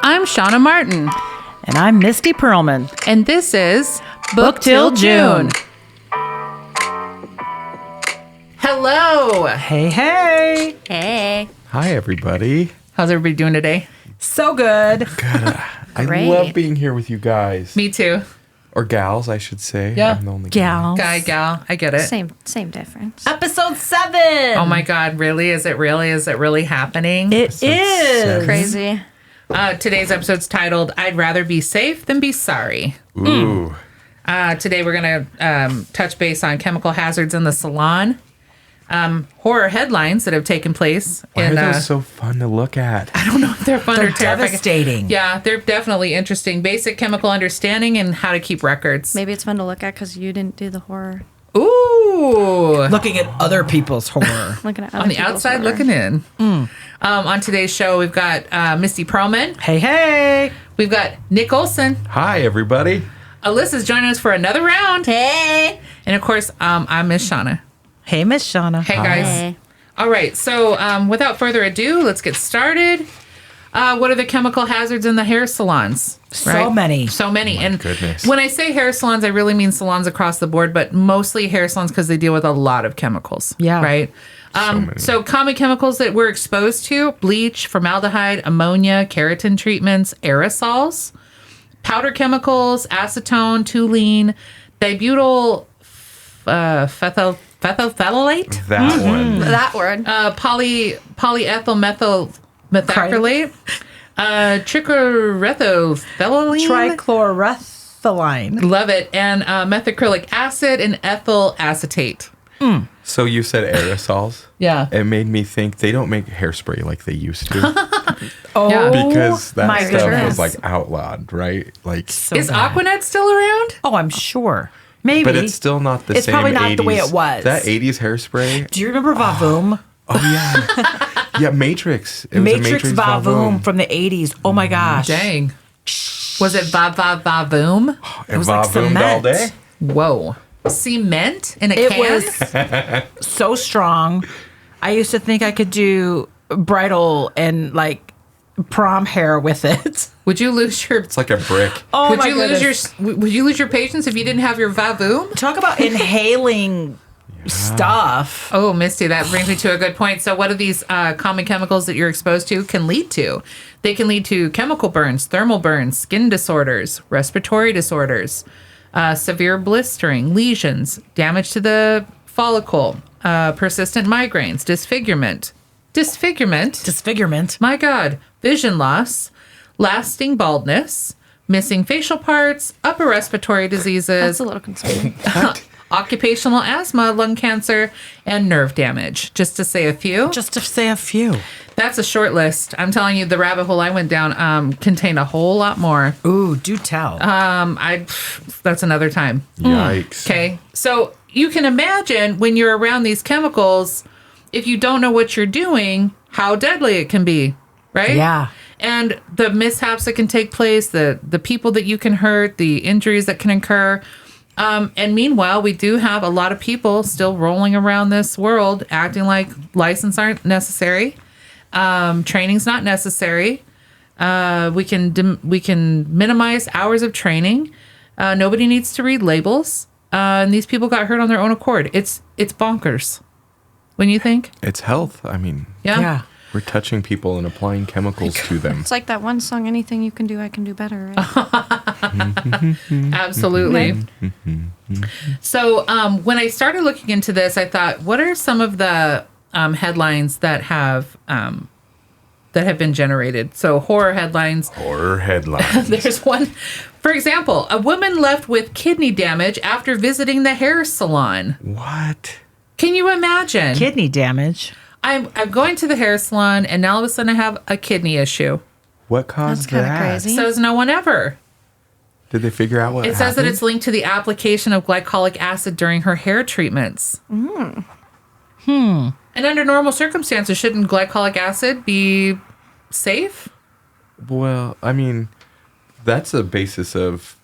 I'm Shawna Martin. And I'm Misty Perlman. And this is Book Till June. Hello. Hey, hey. Hey. Hi, everybody. How's everybody doing today? So good. God, I Great. love being here with you guys. Me too. Or gals, I should say. Yeah. I'm the only Gals. Guy, gal. I get it. Same difference. Episode 7. Oh my God, really? Is it really? Is it really happening? It Episode is. 7. Crazy. Today's episode's titled, I'd Rather Be Safe Than Be Sorry. Ooh. Today we're going to touch base on chemical hazards in the salon, horror headlines that have taken place. Why are those so fun to look at? I don't know if they're fun They're or terrifying. devastating. Yeah, they're definitely interesting. Basic chemical understanding and how to keep records. Maybe it's fun to look at because you didn't do the horror. Ooh. Looking at other people's horror. Looking at On the outside looking in. On today's show, we've got Misty Perlman. Hey, hey. We've got Nick Olson. Hi, everybody. Alyssa's joining us for another round. Hey. And of course, I'm Miss Shawna. Hey, Miss Shawna. Hey, guys. Hey. All right. So without further ado, let's get started. What are the chemical hazards in the hair salons? So many. So many. And goodness. when I say hair salons, I really mean salons across the board, but mostly hair salons because they deal with a lot of chemicals. Yeah. Right? many. So common chemicals that we're exposed to, bleach, formaldehyde, ammonia, keratin treatments, aerosols, powder chemicals, acetone, toluene, dibutyl phthalate, That one. That word. polyethyl methyl methacrylate, trichlorethylphthalate, Trichloroethylene. love it, and methacrylic acid and ethyl acetate. So you said aerosols. Yeah. It made me think they don't make hairspray like they used to. Oh, Yeah. Because that my stuff goodness. was like outlawed, right? Like, So Is bad. Aquanet still around? Oh, I'm sure. Maybe. but it's still not the It's same. probably not 80s. the way it was. That 80s hairspray. Do you remember Vavoom? Oh, yeah. Yeah, Matrix. It was a Matrix Matrix Vavoom from the 80s. Oh my gosh. Dang. Was it Vavoom? It was like vavoomed all cement. day. Whoa. Cement in a It can? was so strong. I used to think I could do bridal and like prom hair with it. Would you lose your It's like a brick. Oh would my you goodness. would you lose your patience if you didn't have your Vavoom? Talk about inhaling stuff. Oh, Misty, that brings me to a good point. So, what are these common chemicals that you're exposed to can lead to? They can lead to chemical burns, thermal burns, skin disorders, respiratory disorders, severe blistering, lesions, damage to the follicle, persistent migraines, disfigurement. Disfigurement. My God, vision loss, lasting baldness, missing facial parts, upper respiratory diseases, That's a little concerning. occupational asthma, lung cancer, and nerve damage, just to say a few. Just to say a few. That's a short list. I'm telling you, the rabbit hole I went down contained a whole lot more. Ooh, do tell. That's another time. Yikes. Okay. So you can imagine when you're around these chemicals, if you don't know what you're doing, how deadly it can be, right? Yeah. And the mishaps that can take place, the people that you can hurt, the injuries that can occur. And meanwhile, we do have a lot of people still rolling around this world acting like license aren't necessary. Training's not necessary. We can minimize hours of training. Nobody needs to read labels. And these people got hurt on their own accord. It's bonkers. When you think? It's health. I mean, Yeah. we're touching people and applying chemicals to them. It's like that one song, Anything You Can Do, I Can Do Better, right? Absolutely. So when I started looking into this, I thought, what are some of the headlines that have been generated? So horror headlines. Horror headlines. There's one, for example, a woman left with kidney damage after visiting the hair salon. What? Can you imagine? Kidney damage. I'm going to the hair salon, and now all of a sudden I have a kidney issue. What caused That's kinda that? crazy. Says no one ever. Did they figure out what It says that happened? it's linked to the application of glycolic acid during her hair treatments. And under normal circumstances, shouldn't glycolic acid be safe? Well, I mean, that's the basis of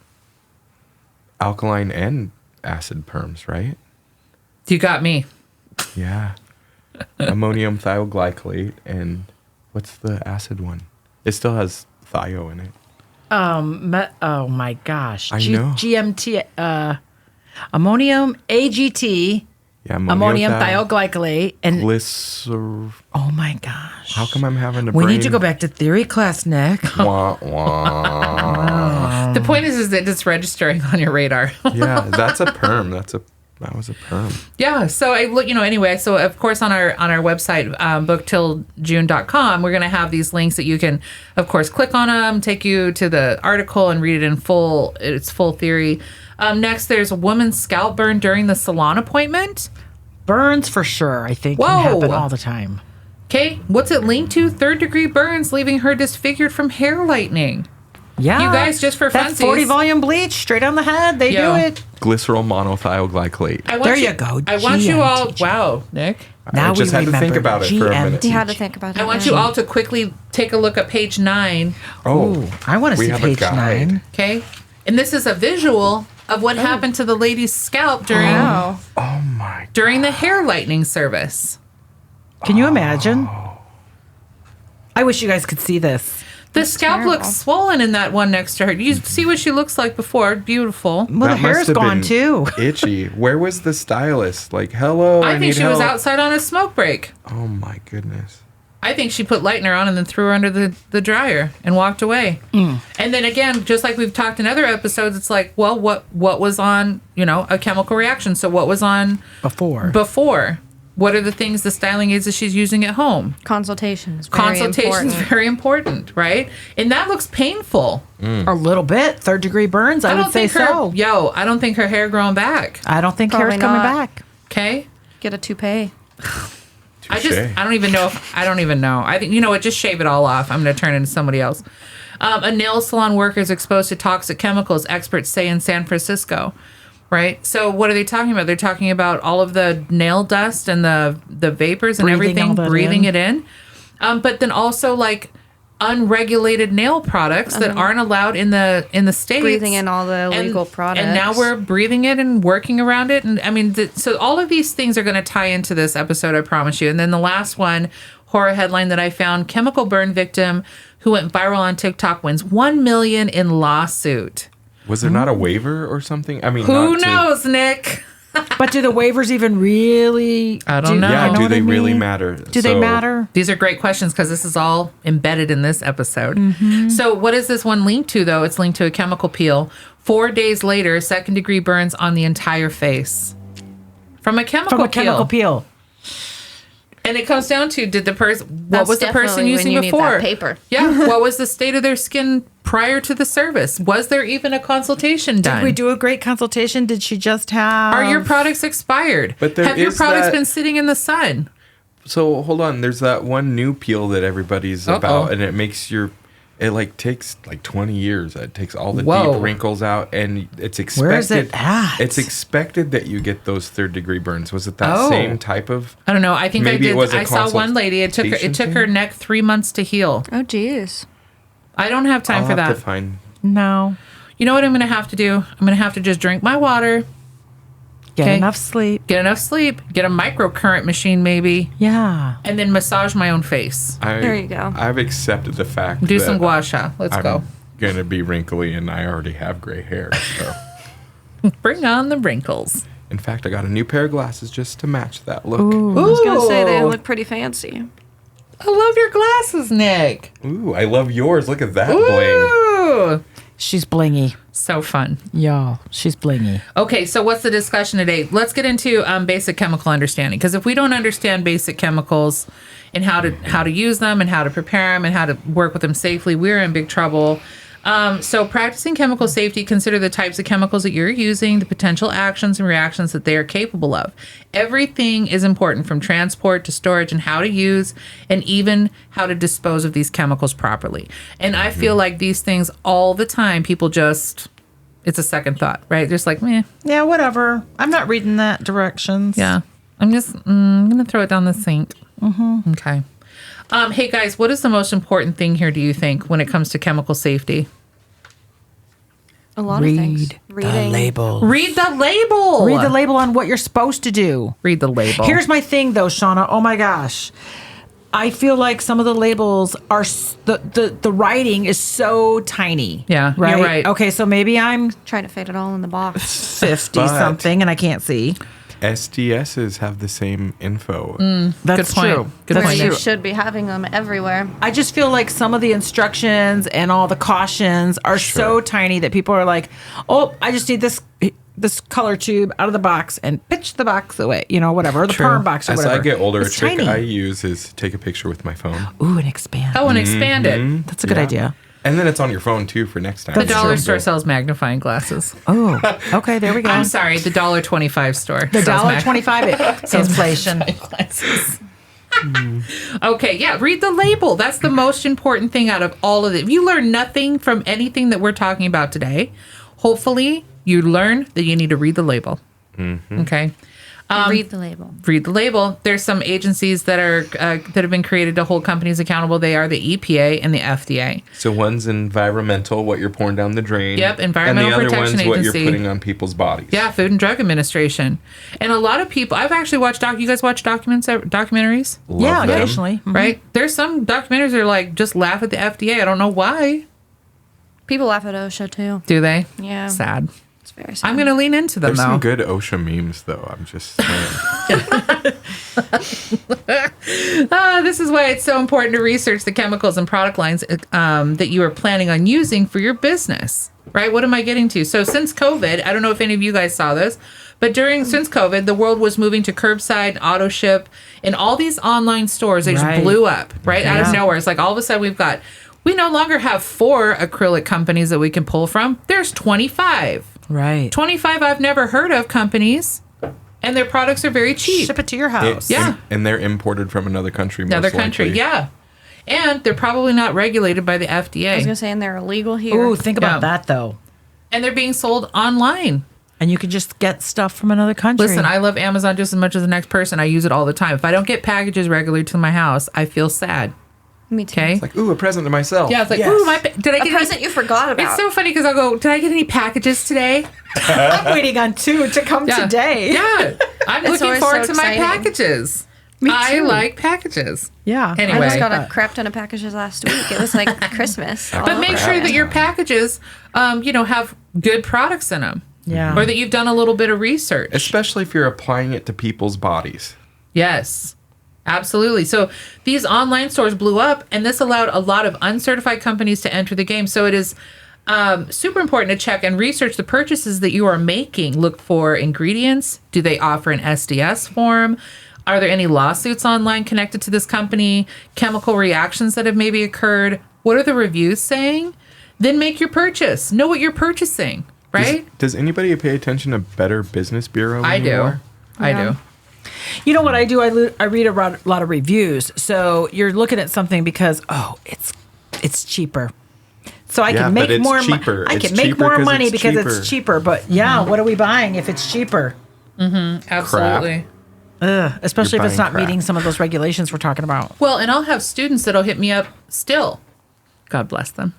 alkaline and acid perms, right? You got me. Yeah. Ammonium thioglycolate and what's the acid one? It still has thio in it. Oh my gosh. I know. GMT, ammonium AGT, Yeah, ammonium thioglycolate, and glycer. oh my gosh. How come I'm having to We brain? need to go back to theory class, Nick. Wah, wah. The point is that it's registering on your radar. Yeah, that's a perm. That was a perm. Yeah. So I look, anyway, so of course on our website, booktilljune.com, we're going to have these links that you can, of course, click on them, take you to the article and read it in full, its full theory. Next, there's a woman's scalp burn during the salon appointment. Burns for sure, I think, Whoa. can happen all the time. Okay. What's it linked to? 3rd-degree burns, leaving her disfigured from hair lightening. Yeah. You guys, just for That's funsies. 40 volume bleach straight on the head. They Yo. do it. Glycerol monothioglycolate. There you go. I want you all. GMT. Wow, Nick. Now I just we had to think remember about it for a minute. You had to think about it. I want you all to quickly take a look at page 9. Oh, Ooh, I want to we see have a page guide. 9. Okay. And this is a visual of what happened to the lady's scalp during Wow. Oh my. during the hair lightening service. Can you imagine? I wish you guys could see this. The scalp terrible. looks swollen in that one next to her. You see what she looks like before. Beautiful. Well, the That must hair's have gone been too. Itchy. Where was the stylist? Like, hello, I I think need she help. was outside on a smoke break. Oh my goodness. I think she put lightener on and then threw her under the dryer and walked away. And then again, just like we've talked in other episodes, it's like, well, what was on, a chemical reaction? So what was on before? What are the things, the styling aids that she's using at home? Consultations. Consultation's very important, right? And that looks painful. A little bit. 3rd-degrry burns, I would say so. I don't think her hair growing back. I don't think Probably hair's coming not. back. Okay? Get a toupee. I don't even know I think, what, just shave it all off. I'm going to turn into somebody else. A nail salon worker is exposed to toxic chemicals, experts say, in San Francisco. Right? So what are they talking about? They're talking about all of the nail dust and the vapors and Breathing everything, all that breathing in. it in. But then also like unregulated nail products that aren't allowed in the States. Breathing in all the illegal products. And now we're breathing it and working around it. And I mean, so all of these things are going to tie into this episode, I promise you. And then the last one, horror headline that I found, chemical burn victim who went viral on TikTok wins $1 million in lawsuit. Was there not a waiver or something? I mean, Who not to- knows, Nick? But do the waivers even really... I don't know. Yeah, you know do what they I really mean? matter? Do they matter? These are great questions because this is all embedded in this episode. So what is this one linked to, though? It's linked to a chemical peel. 4 days later, 2nd-degree burns on the entire face. From a chemical peel. And it comes down to, what That's was the person definitely when using you need before? that paper. Yeah. What was the state of their skin prior to the service? Was there even a consultation done? Did we do a great consultation? Did she just have... Are your products expired? But there have your is products that- been sitting in the sun? So hold on. There's that one new peel that everybody's about, and it makes it like takes like 20 years. It takes all the Whoa. deep wrinkles out, and it's expected. Where is it at? It's expected that you get those 3rd-degree burns. Was it that same type of? I don't know. I think Maybe I it did. was a I saw one lady. It took consultation her thing? neck 3 months to heal. Oh, geez. I don't have time I'll for have that. to find. No. You know what I'm going to have to do? I'm going to have to just drink my water, Get Okay. enough sleep. get enough sleep, get a microcurrent machine maybe, Yeah. and then massage my own face. There you go. I've accepted the fact Do that some gua sha. Let's I'm go. gonna be wrinkly, and I already have gray hair. So, Bring on the wrinkles. in fact, I got a new pair of glasses just to match that look. I was going to say they Ooh. look pretty fancy. I love your glasses, Nick. Ooh, I love yours. Look at that bling. Ooh. She's blingy. So fun. Y'all, she's blingy. Okay, so what's the discussion today? Let's get into basic chemical understanding, because if we don't understand basic chemicals and how to use them and how to prepare them and how to work with them safely, we're in big trouble. So practicing chemical safety, consider the types of chemicals that you're using, the potential actions and reactions that they are capable of. Everything is important, from transport to storage and how to use, and even how to dispose of these chemicals properly. And I feel like these things all the time, people just, it's a second thought, right? Just like, meh, Yeah, whatever. I'm not reading that directions. yeah. I'm just I'm gonna throw it down the sink. Mm-hmm. Okay. Hey guys, what is the most important thing here, do you think, when it comes to chemical safety? A lot of things. The label. Read the label. Read the label on what you're supposed to do. Read the label. Here's my thing, though, Shawna. Oh my gosh. I feel like some of the labels are the writing is so tiny. Yeah, right. you're right. Okay, so maybe I'm Try to fit it all in the box. 50 But- something and I can't see. SDSs have the same info. That's Good point. true. Good Where point. you should be having them everywhere. I just feel like some of the instructions and all the cautions are so tiny that people are like, "Oh, I just need this color tube out of the box and pitch the box away, whatever, the perm box or As whatever." I get older, It's a trick tiny. I use is take a picture with my phone. Ooh, and expand. Oh, and expand it. That's a good Yeah. idea. And then it's on your phone too for next time. The That's dollar true. store sells magnifying glasses. Oh, okay, there we go. I'm sorry, the $1.25 store. The sells $1.25 inflation. glasses. Okay, yeah, read the label. That's the most important thing out of all of it. If you learn nothing from anything that we're talking about today, hopefully you learn that you need to read the label. Okay. Read the label. Read the label. There's some agencies that are that have been created to hold companies accountable. They are the EPA and the FDA. So one's environmental, what you're pouring down the drain. Yep, Environmental and the Protection other one's what Agency. you're putting on people's bodies. Yeah, Food and Drug Administration. And a lot of people, I've actually watched you guys watch documentaries? Love Yeah, them. occasionally. Mhm. Right? There's some documentaries that are like, just laugh at the FDA. I don't know why. People laugh at OSHA too. Do they? Yeah. Sad. It's very sad. I'm going to lean into them, There's though. some good OSHA memes, though. I'm just saying. This is why it's so important to research the chemicals and product lines that you are planning on using for your business, right? What am I getting to? So since COVID, I don't know if any of you guys saw this, but since COVID, the world was moving to curbside, auto ship, and all these online stores, they Right. just blew up, right? Out of Yeah. nowhere. It's like all of a sudden we no longer have 4 acrylic companies that we can pull from. There's 25. Right. 25 I've never heard of companies, and their products are very cheap. Ship it to your house. Yeah. And they're imported from another country. Another most country, likely. yeah. And they're probably not regulated by the I was FDA. gonna say, and they're illegal here. Ooh, think about Yeah. that though. And they're being sold online. And you can just get stuff from another country. Listen, I love Amazon just as much as the next person. I use it all the time. If I don't get packages regularly to my house, I feel sad. Me too. Okay? It's like, ooh, a present to myself. Yeah, it's like, Yes. ooh, did I A get present you forgot about. It's so funny because I'll go, did I get any packages today? I'm waiting on 2 to come Yeah. today. Yeah. I'm It's looking always forward so to my exciting. packages. Me I too. like packages. Yeah. Anyway. I just got that. a crap ton of packages last week. It was like Christmas. all But make over sure again. that your packages, have good products in them. Yeah. Or that you've done a little bit of research. Especially if you're applying it to people's bodies. Yes, absolutely. So these online stores blew up, and this allowed a lot of uncertified companies to enter the game. So it is super important to check and research the purchases that you are making. Look for ingredients. Do they offer an SDS form? Are there any lawsuits online connected to this company? Chemical reactions that have maybe occurred? What are the reviews saying? Then make your purchase. Know what you're purchasing, right? Does anybody pay attention to Better Business Bureau I do. anymore? I Yeah. do. You know what I do? I read a lot of reviews. So you're looking at something because it's cheaper. So I Yeah, can but make it's more. cheaper. I It's can make cheaper more 'cause money it's because cheaper. it's cheaper. But yeah, what are we buying if it's cheaper? Absolutely. Especially if it's buying not meeting crap. some of those regulations we're talking about. Well, and I'll have students that'll hit me up still. God bless them.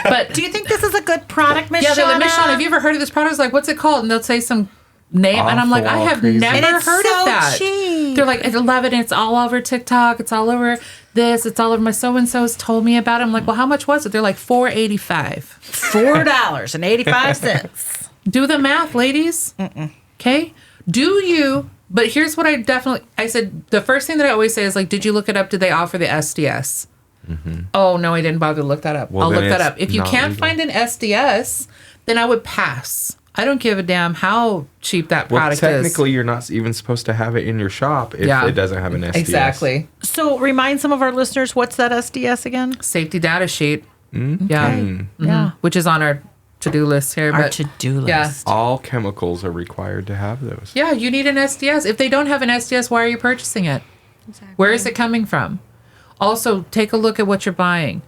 But Do you think this is a good product, Miss yeah, they're like, Shawna? Miss Shawna, have you ever heard of this product? It's like, what's it called? And they'll say some name, and I'm like, I Awful, have crazy. never And it's heard so of that. cheap. They're like, I love it. And it's all over TikTok. It's all over this. It's all over my so and so's told me about it. I'm like, well, how much was it? They're like $4.85. $4.85. Do the math, ladies. Okay. Do you? But here's what I said. The first thing that I always say is like, did you look it up? Did they offer the SDS? Oh no, I didn't bother to look that up. Well, I'll then look that it's up. If you not can't legal. find an SDS, then I would pass. I don't give a damn how cheap that Well, product technically, you're not even supposed to have it in your shop if Yeah. it doesn't have an is. SDS. Exactly. So remind some of our listeners, what's that SDS again? Safety data sheet. Yeah. Yeah. Which is on our to-do list here. Our but to-do list. Yeah. All chemicals are required to have those. Yeah, you need an SDS. If they don't have an SDS, why are you purchasing it? Exactly. Where is it coming from? Also, take a look at what you're buying.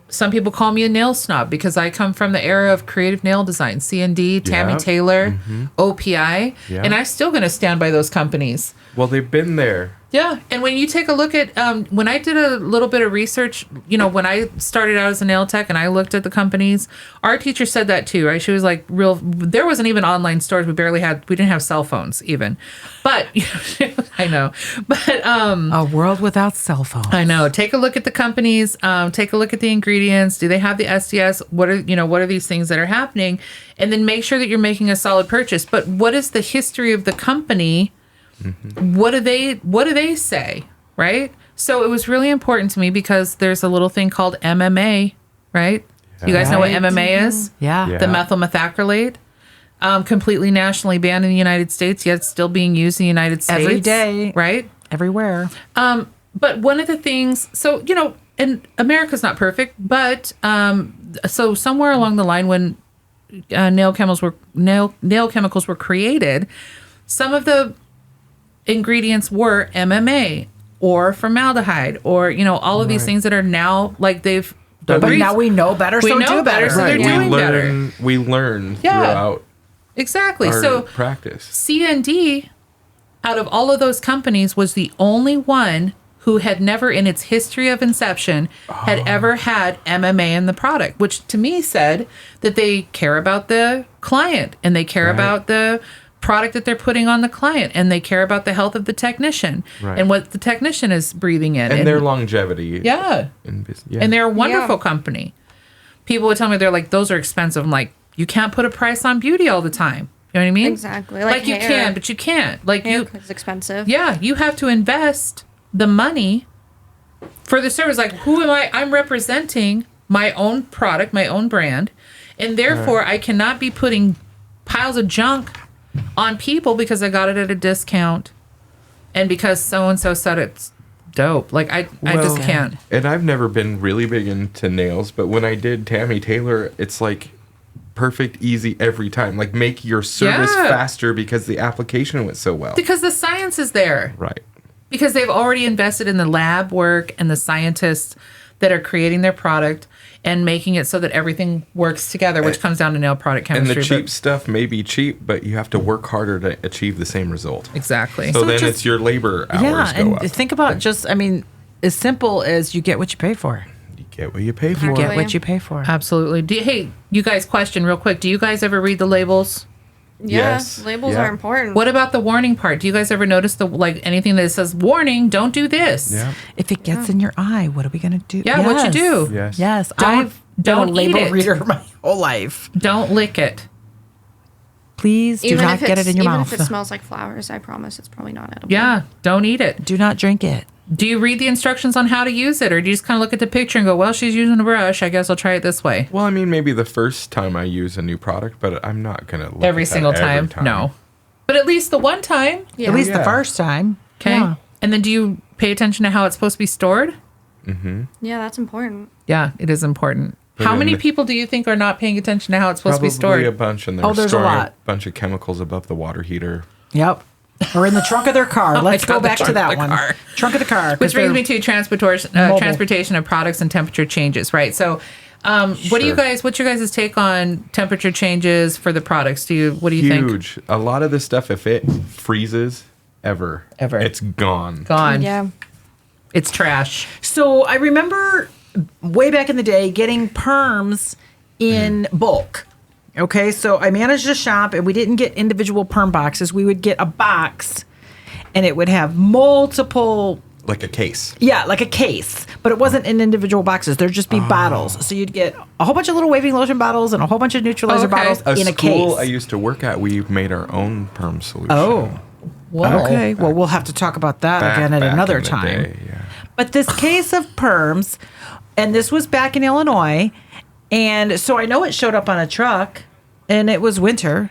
Some people call me a nail snob because I come from the era of creative nail design, C&D, Tammy Yeah. Taylor, OPI, Yeah. and I'm still going to stand by those companies. Well, they've been there Yeah, and when you take a look at, when I did a little bit of research, when I started out as a nail tech and I looked at the companies, our teacher said that too, right? She was like, there wasn't even online stores. We didn't have cell phones even. But, I know. But, a world without cell phones. I know. Take a look at the companies. Take a look at the ingredients. Do they have the SDS? What are these things that are happening? And then make sure that you're making a solid purchase. But what is the history of the company? Mm-hmm. What do they say, right? So it was really important to me because there's a little thing called MMA, right? You guys know what MMA is? Yeah. The methyl methacrylate, completely nationally banned in the United States, yet still being used in the United States Every day, right? Everywhere. But one of the things, so and America's not perfect, but so somewhere along the line when nail chemicals were created, some of the ingredients were MMA or formaldehyde or all of these things that are now like they've. But now we know better, so do better. So they're doing better. We learn throughout. Exactly. Our so practice. CND, out of all of those companies, was the only one who had never in its history of inception had ever had MMA in the product, which to me said that they care about the client and they care about the product that they're putting on the client and they care about the health of the technician and what the technician is breathing in. And their longevity. Yeah. And they're a wonderful company. People would tell me, they're like, those are expensive. I'm like, you can't put a price on beauty all the time. You know what I mean? Exactly. Like you can, but you can't. Like it's expensive. Yeah, you have to invest the money for the service. Like, who am I? I'm representing my own product, my own brand, and therefore I cannot be putting piles of junk on people because I got it at a discount and because so and so said it's dope. Like I just can't. And I've never been really big into nails, but when I did Tammy Taylor, it's like perfect, easy every time. Like make your service faster because the application went so well. Because the science is there. Right. Because they've already invested in the lab work and the scientists that are creating their product and making it so that everything works together, which comes down to nail product chemistry. And the cheap stuff may be cheap, but you have to work harder to achieve the same result. Exactly. So then it's your labor hours go up. And think about as simple as you get what you pay for. You get what you pay for. You get what you pay for. Absolutely. Hey, you guys, question real quick. Do you guys ever read the labels? Yes. Labels are important. What about the warning part? Do you guys ever notice anything that says, warning, don't do this? Yeah. If it gets in your eye, what are we going to do? Yeah, what you do. Yes. Yes. I've been a label reader my whole life. Don't lick it. Please do not get it in your mouth. Even if it smells like flowers, I promise it's probably not edible. Yeah, don't eat it. Do not drink it. Do you read the instructions on how to use it, or do you just kind of look at the picture and go, well, she's using a brush, I guess I'll try it this way? Well, I mean, maybe the first time I use a new product, but I'm not going to look every at single that time. every time. No. But at least the one time. Yeah. At least the first time. Okay. Yeah. And then do you pay attention to how it's supposed to be stored? Mm-hmm. Yeah, that's important. Yeah, it is important. But How many people do you think are not paying attention to how it's supposed to be stored? Probably a bunch, and there's a storing lot. Bunch of chemicals above the water heater. Yep. Or in the trunk of their car. Let's go back to that one. Car. Trunk of the car. Which brings me to transportation of products and temperature changes, right? So, what's your guys' take on temperature changes for the products? What do you think? Huge. A lot of this stuff, if it freezes ever, it's gone. Yeah. It's trash. So I remember way back in the day getting perms in bulk. Okay, so I managed a shop and we didn't get individual perm boxes. We would get a box and it would have multiple... Like a case. Yeah, like a case. But it wasn't in individual boxes. There'd just be bottles. So you'd get a whole bunch of little waving lotion bottles and a whole bunch of neutralizer bottles in a case. School I used to work at, we made our own perm solution. Oh. Wow. Okay, well, we'll have to talk about that again at another time. Day, yeah. But this case of perms, and this was back in Illinois, and so I know it showed up on a truck, and it was winter,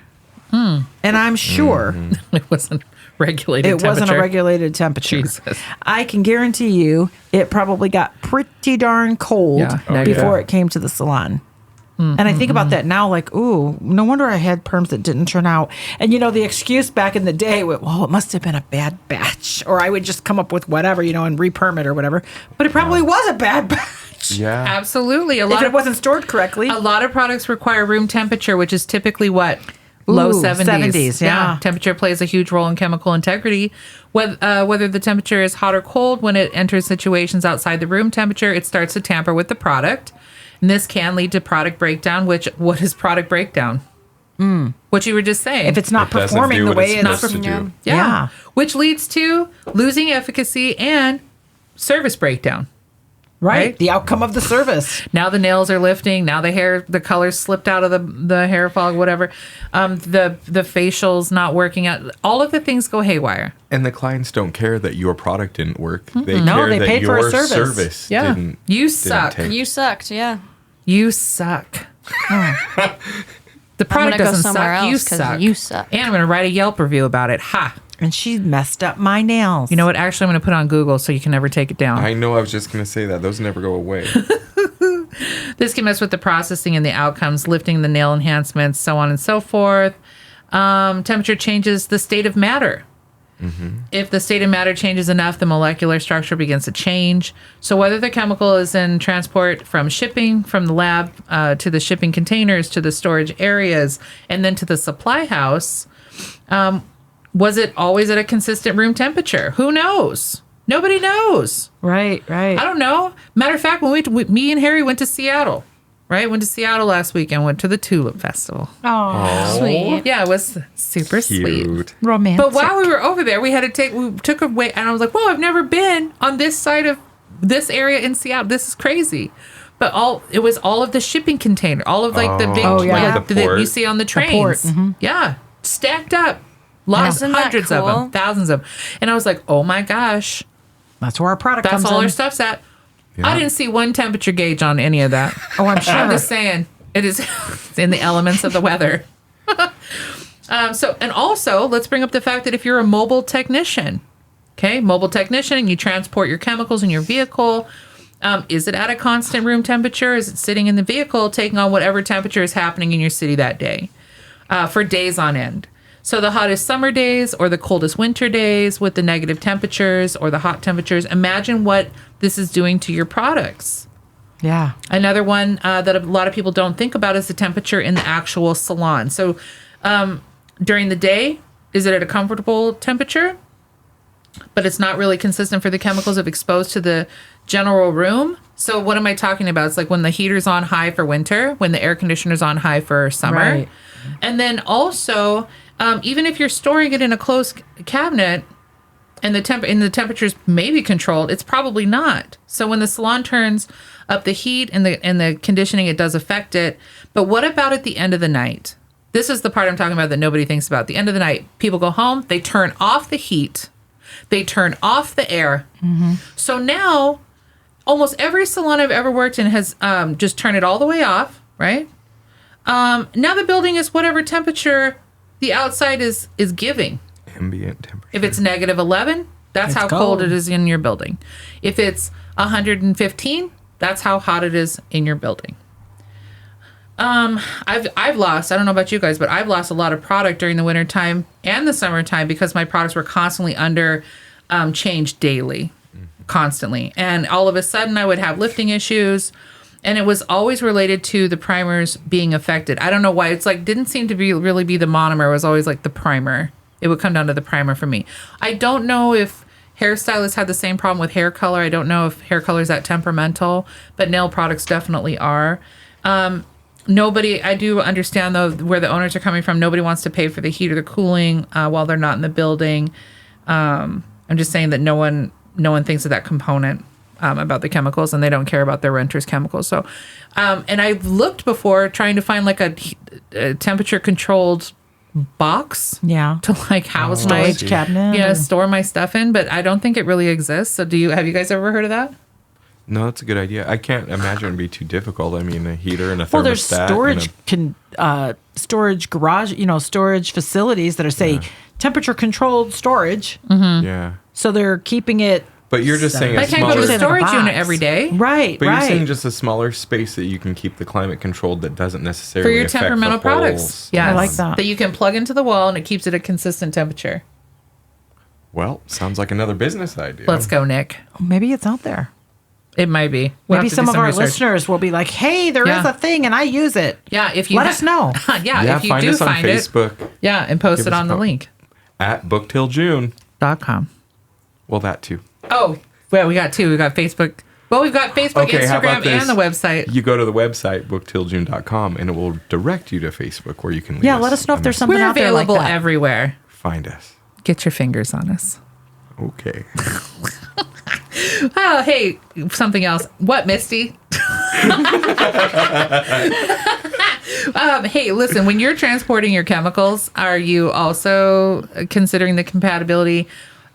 and I'm sure It wasn't regulated temperature. it wasn't a regulated temperature. Jesus. I can guarantee you it probably got pretty darn cold before it came to the salon. And I think about that now, like, ooh, no wonder I had perms that didn't turn out. And, the excuse back in the day, well, it must have been a bad batch. Or I would just come up with whatever, and re-perm it or whatever. But it probably was a bad batch. Yeah. Absolutely. If it wasn't stored correctly. A lot of products require room temperature, which is typically what? Low Ooh, 70s. yeah. Temperature plays a huge role in chemical integrity. Whether the temperature is hot or cold, when it enters situations outside the room temperature, it starts to tamper with the product. And this can lead to product breakdown, what is product breakdown? What you were just saying. If it's not It doesn't performing do the what way it's it's supposed to do. Yeah. Which leads to losing efficacy and service breakdown. Right? The outcome of the service. Now the nails are lifting. Now the colors slipped out of the hair follicle, whatever. The facial's not working out. All of the things go haywire. And the clients don't care that your product didn't work. They No, care they that paid for a your service. service Yeah. didn't. You didn't suck. take. You sucked, yeah. You suck. The I'm product gonna go doesn't somewhere suck. You else 'cause suck. you suck. And I'm going to write a Yelp review about it. Ha. And she messed up my nails. You know what? Actually, I'm going to put it on Google so you can never take it down. I know. I was just gonna say that those never go away. This can mess with the processing and the outcomes, lifting the nail enhancements, so on and so forth. Temperature changes the state of matter. If the state of matter changes enough, the molecular structure begins to change. So whether the chemical is in transport from shipping from the lab to the shipping containers to the storage areas and then to the supply house, was it always at a consistent room temperature? Who knows? Nobody knows. Right. I don't know. Matter of fact, when me and Harry went to Seattle, right? Went to Seattle last week and went to the Tulip Festival. Oh, Sweet. Yeah, it was super sweet. Cute. romantic. But while we were over there, we took a wait, and I was like, "Well, I've never been on this side of this area in Seattle. This is crazy." But it was all of the shipping container, all of like the big, yeah. like, The that port. you see on the trains. port, mhm. Yeah, stacked up, lots, Isn't that hundreds of cool? them, thousands of them. And I was like, "Oh my gosh, that's where our product that's comes all in. our stuff's at." Yeah. I didn't see one temperature gauge on any of that. Oh, I'm sure. I'm just saying, it is it's in the elements of the weather. And also, let's bring up the fact that if you're a mobile technician, and you transport your chemicals in your vehicle, is it at a constant room temperature? Is it sitting in the vehicle taking on whatever temperature is happening in your city that day for days on end? So the hottest summer days or the coldest winter days with the negative temperatures or the hot temperatures, imagine what this is doing to your products. Yeah. Another one that a lot of people don't think about is the temperature in the actual salon. So during the day, is it at a comfortable temperature? But it's not really consistent for the chemicals if exposed to the general room. So what am I talking about? It's like when the heater's on high for winter, when the air conditioner's on high for summer. Right. And then also, even if you're storing it in a closed cabinet, and the temperatures may be controlled, it's probably not. So when the salon turns up the heat and the conditioning, it does affect it. But what about at the end of the night? This is the part I'm talking about that nobody thinks about. The end of the night, people go home, they turn off the heat, they turn off the air. Mm-hmm. So now, almost every salon I've ever worked in has just turned it all the way off, right? Now the building is whatever temperature the outside is giving. Ambient temperature. If it's negative 11, that's It's how cold cold. it is in your building. If it's 115, that's how hot it is in your building. I've lost, I don't know about you guys, but I've lost a lot of product during the wintertime and the summertime because my products were constantly under change daily, constantly. And all of a sudden I would have lifting issues, and it was always related to the primers being affected. I don't know why. It's like, didn't seem to be really be the monomer. It was always like the primer. It would come down to the primer for me. I don't know if hairstylists had the same problem with hair color. I don't know if hair color is that temperamental, but nail products definitely are. I do understand though where the owners are coming from. Nobody wants to pay for the heat or the cooling while they're not in the building. I'm just saying that no one thinks of that component about the chemicals, and they don't care about their renters' chemicals. So, and I've looked before trying to find like a temperature controlled box Yeah. to like house my Storage cabinet. store my stuff in, but I don't think it really exists. So have you guys ever heard of that? No, that's a good idea. I can't imagine it'd be too difficult. I mean, a heater and a thermostat. Well, there's storage garage, storage facilities that are say temperature controlled storage. Yeah. So they're keeping it But you're just saying I a can't go to smaller. the in a storage box. unit every day. right. But right. you're saying just a smaller space that you can keep the climate controlled that doesn't necessarily For your affect temperamental the whole products. Yes. I like that. That you can plug into the wall and it keeps it a consistent temperature. Well, sounds like another business idea. Let's go, Nick. Maybe it's out there. It might be. We'll Maybe have to some do of our research. listeners will be like, hey, there is Yeah. a thing and I use it. Yeah, if you Let us know. yeah, if you find do us on find it, Facebook yeah, and post Give it us on a the call. link. at Book Till June. .com. Well, that too. Oh, well, we got two. We got Facebook. Well, we've got Facebook, Okay, how about Instagram, this? and the website. You go to the website, booktilljune.com, and it will direct you to Facebook where you can leave Yeah, let us know if there's something We're out there like available that. everywhere. Find us. Get your fingers on us. Okay. Oh, hey, something else. What, Misty? Hey, listen, when you're transporting your chemicals, are you also considering the compatibility,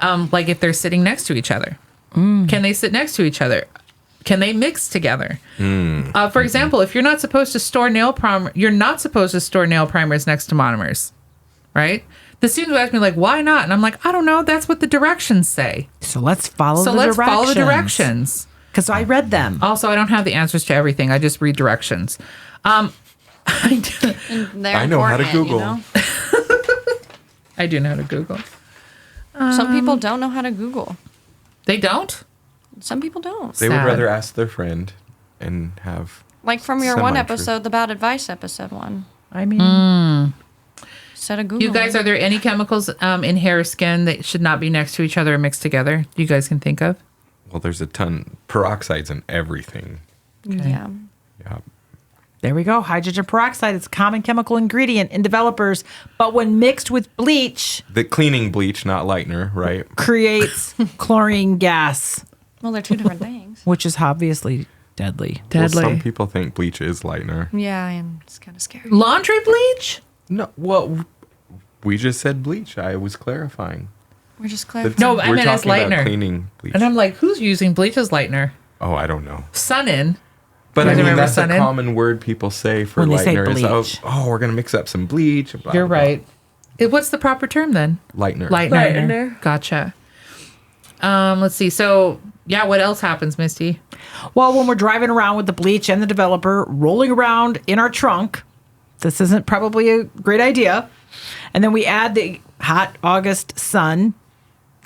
like if they're sitting next to each other? Can they sit next to each other? Can they mix together? For example, if you're not supposed to store nail primer, you're not supposed to store nail primers next to monomers, right? The students would ask me like, why not? And I'm like, I don't know. That's what the directions say. So let's follow So the let's directions. follow the directions. Because I read them. Also, I don't have the answers to everything. I just read directions. They're I know how to important, Google. You know? I do know how to Google. Some people don't know how to Google. They don't? Some people don't. They would Sad. rather ask their friend and have. Like from your one Semi-truth. episode, the Bad Advice episode one. I mean, Instead of Google. You guys, are there any chemicals in hair or skin that should not be next to each other or mixed together? You guys can think of? Well, there's a ton. Peroxides and everything. Yeah. Yeah. there we go. Hydrogen peroxide is a common chemical ingredient in developers, but when mixed with bleach, The cleaning bleach, not lightener, right? creates chlorine gas, Well, they're two different things. which is obviously deadly. Well, some people think bleach is lightener. Yeah, and it's kind of scary. Laundry bleach? No, well, we just said bleach. I was clarifying. We're just The- clarifying. No, I we're meant as talking about lightener. cleaning bleach. And I'm like, who's using bleach as lightener? Oh, I don't know. Sun-In. But You I guys mean, remember that's a Sun-In? common word people say for When they say lightener. Is, bleach. oh, we're going to mix up some bleach. Blah, You're blah, blah. right. What's the proper term then? Lightener. Lightener. Gotcha. Let's see. So, yeah, what else happens, Misty? Well, when we're driving around with the bleach and the developer rolling around in our trunk, this isn't probably a great idea. And then we add the hot August sun.